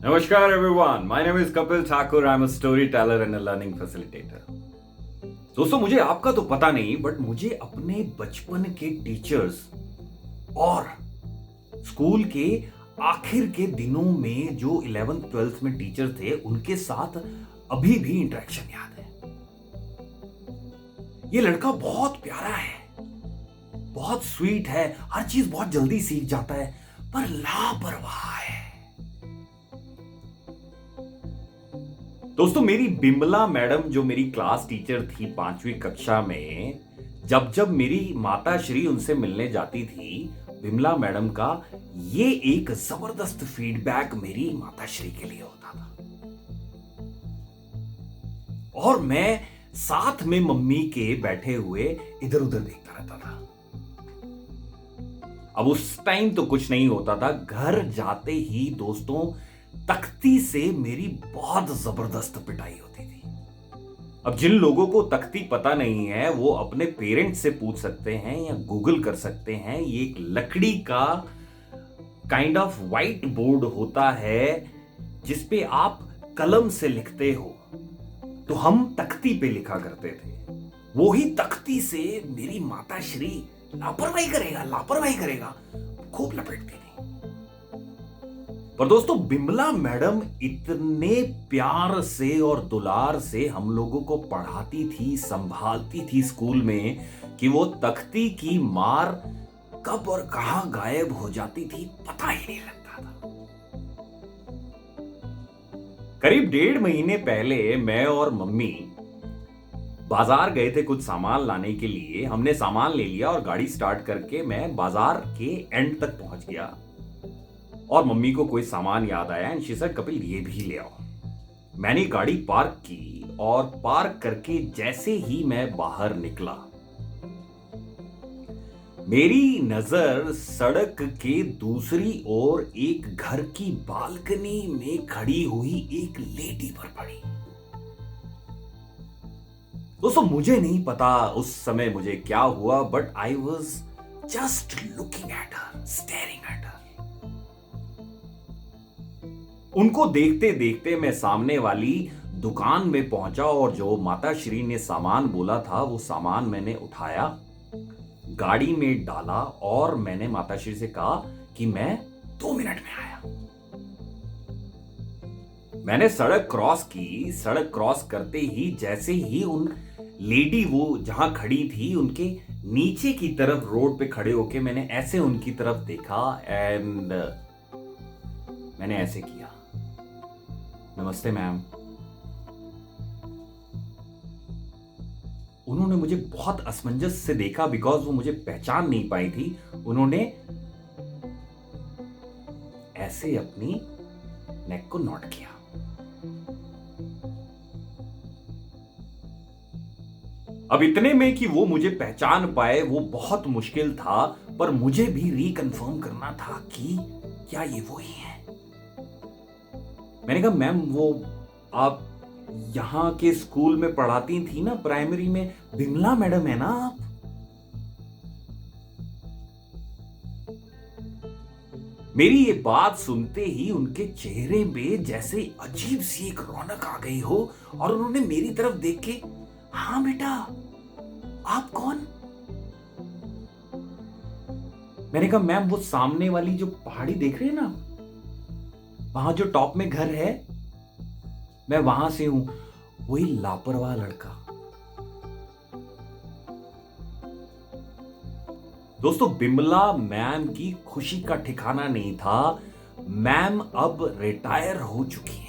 Namaskar everyone. My name is Kapil Thakur. I'm a storyteller and a learning facilitator. दोस्तों मुझे आपका तो पता नहीं बट मुझे अपने बचपन के टीचर्स और स्कूल के आखिर के दिनों में जो 11th 12th में टीचर थे उनके साथ अभी भी इंटरेक्शन याद है। ये लड़का बहुत प्यारा है, बहुत स्वीट है, हर चीज बहुत जल्दी सीख जाता है पर लापरवाह है। दोस्तों मेरी बिमला मैडम जो मेरी क्लास टीचर थी 5वीं कक्षा में, जब जब मेरी माता श्री उनसे मिलने जाती थी, बिमला मैडम का ये एक जबरदस्त फीडबैक मेरी माता श्री के लिए होता था और मैं साथ में मम्मी के बैठे हुए इधर उधर देखता रहता था। अब उस टाइम तो कुछ नहीं होता था, घर जाते ही दोस्तों तख्ती से मेरी बहुत जबरदस्त पिटाई होती थी। अब जिन लोगों को तख्ती पता नहीं है वो अपने पेरेंट्स से पूछ सकते हैं या गूगल कर सकते हैं। ये एक लकड़ी का काइंड ऑफ व्हाइट बोर्ड होता है जिसपे आप कलम से लिखते हो, तो हम तख्ती पे लिखा करते थे। वो ही तख्ती से मेरी माता श्री लापरवाही करेगा खूब लपेटती थी। पर दोस्तों बिमला मैडम इतने प्यार से और दुलार से हम लोगों को पढ़ाती थी, संभालती थी स्कूल में कि वो तख्ती की मार कब और कहां गायब हो जाती थी पता ही नहीं लगता था। करीब 1.5 महीने पहले मैं और मम्मी बाजार गए थे कुछ सामान लाने के लिए। हमने सामान ले लिया और गाड़ी स्टार्ट करके मैं बाजार के एंड तक पहुंच गया और मम्मी को कोई सामान याद आया एंड शी सेड कपिल ये भी ले आओ। मैंने गाड़ी पार्क की और पार्क करके जैसे ही मैं बाहर निकला, मेरी नजर सड़क के दूसरी ओर एक घर की बालकनी में खड़ी हुई एक लेडी पर पड़ी। दोस्तों मुझे नहीं पता उस समय मुझे क्या हुआ but I was just looking at her, staring at her. उनको देखते देखते मैं सामने वाली दुकान में पहुंचा और जो माता श्री ने सामान बोला था वो सामान मैंने उठाया, गाड़ी में डाला और मैंने माता श्री से कहा कि मैं 2 मिनट में आया। मैंने सड़क क्रॉस की। सड़क क्रॉस करते ही जैसे ही उन लेडी वो जहां खड़ी थी उनके नीचे की तरफ रोड पे खड़े होके मैंने ऐसे उनकी तरफ देखा एंड मैंने ऐसे किया, नमस्ते मैम। उन्होंने मुझे बहुत असमंजस से देखा बिकॉज वो मुझे पहचान नहीं पाई थी। उन्होंने ऐसे अपनी नेक को नोट किया। अब इतने में कि वो मुझे पहचान पाए वो बहुत मुश्किल था, पर मुझे भी रिकन्फर्म करना था कि क्या ये वो ही है। मैंने कहा मैम वो आप यहां के स्कूल में पढ़ाती थी ना, प्राइमरी में, बिमला मैडम है ना आप? मेरी ये बात सुनते ही उनके चेहरे पे जैसे अजीब सी एक रौनक आ गई हो और उन्होंने मेरी तरफ देख के, हाँ बेटा आप कौन? मैंने कहा मैम वो सामने वाली जो पहाड़ी देख रहे हैं ना, वहां जो टॉप में घर है, मैं वहां से हूं, वही लापरवाह लड़का। दोस्तों बिमला मैम की खुशी का ठिकाना नहीं था। मैम अब रिटायर हो चुकी हैं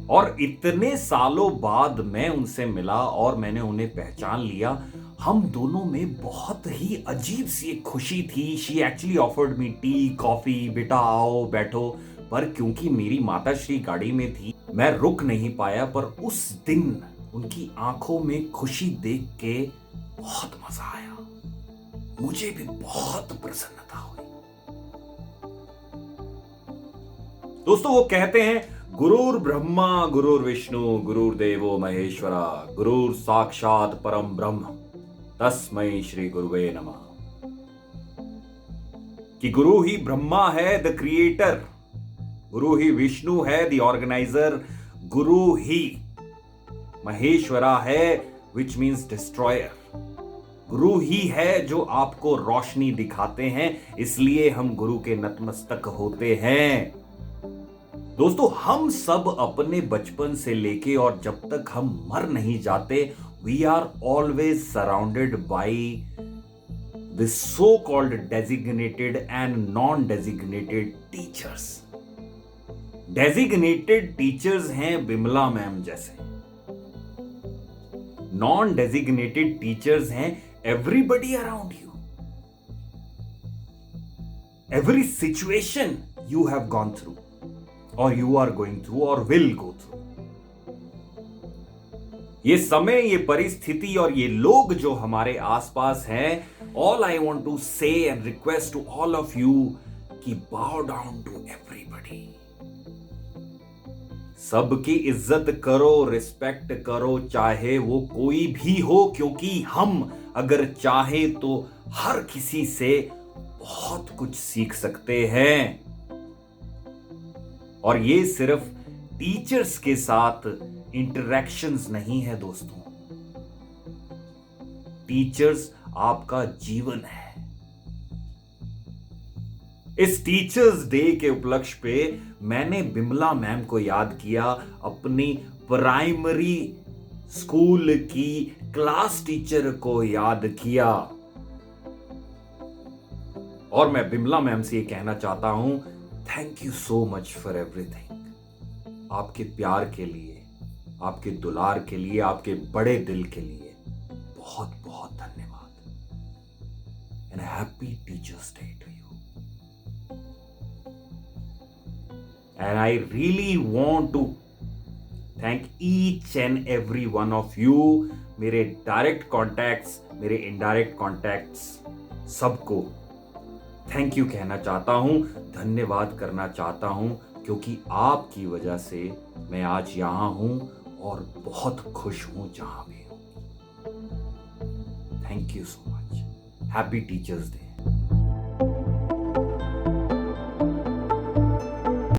और इतने सालों बाद मैं उनसे मिला और मैंने उन्हें पहचान लिया। हम दोनों में बहुत ही अजीब सी एक खुशी थी। She actually offered me tea coffee, बेटा आओ बैठो, पर क्योंकि मेरी माताश्री गाड़ी में थी मैं रुक नहीं पाया। पर उस दिन उनकी आंखों में खुशी देख के बहुत मजा आया, मुझे भी बहुत प्रसन्नता हुई। दोस्तों वो कहते हैं गुरुर ब्रह्मा गुरुर विष्णु गुरुर्देवो महेश्वरा गुरुर साक्षात परम ब्रह्म तस्मै श्री गुरुवे नमः। कि गुरु ही ब्रह्मा है, द क्रिएटर, गुरु ही विष्णु है, द ऑर्गेनाइजर, गुरु ही महेश्वरा है, विच मीन्स डिस्ट्रॉयर। गुरु ही है जो आपको रोशनी दिखाते हैं, इसलिए हम गुरु के नतमस्तक होते हैं। दोस्तों, हम सब अपने बचपन से लेके और जब तक हम मर नहीं जाते, we are always surrounded by this so called designated and non designated teachers. Designated teachers हैं बिमला मैम जैसे, नॉन डेजिग्नेटेड टीचर्स हैं everybody around you. Every situation you have gone through और यू आर गोइंग थ्रू और will go through. ये समय, ये परिस्थिति और ये लोग जो हमारे आसपास हैं, all I want to say and request to all of you कि बाउ डाउन टू एवरीबडी। सबकी इज्जत करो, रिस्पेक्ट करो, चाहे वो कोई भी हो, क्योंकि हम अगर चाहे तो हर किसी से बहुत कुछ सीख सकते हैं। और ये सिर्फ टीचर्स के साथ इंटरैक्शंस नहीं है दोस्तों, टीचर्स आपका जीवन है। इस टीचर्स डे के उपलक्ष्य पे मैंने बिमला मैम को याद किया, अपनी प्राइमरी स्कूल की क्लास टीचर को याद किया। और मैं बिमला मैम से ये कहना चाहता हूं, thank you so much for everything. आपके प्यार के लिए, आपके दुलार के लिए, आपके बड़े दिल के लिए बहुत बहुत धन्यवाद। And happy teachers day to you. And I really want to thank each and every one of you, मेरे डायरेक्ट कॉन्टैक्ट्स, मेरे इनडायरेक्ट कॉन्टैक्ट्स, सबको थैंक यू कहना चाहता हूं, धन्यवाद करना चाहता हूं, क्योंकि आपकी वजह से मैं आज यहां हूं और बहुत खुश हूं जहां भी हूं। Thank you so much. Happy teachers day.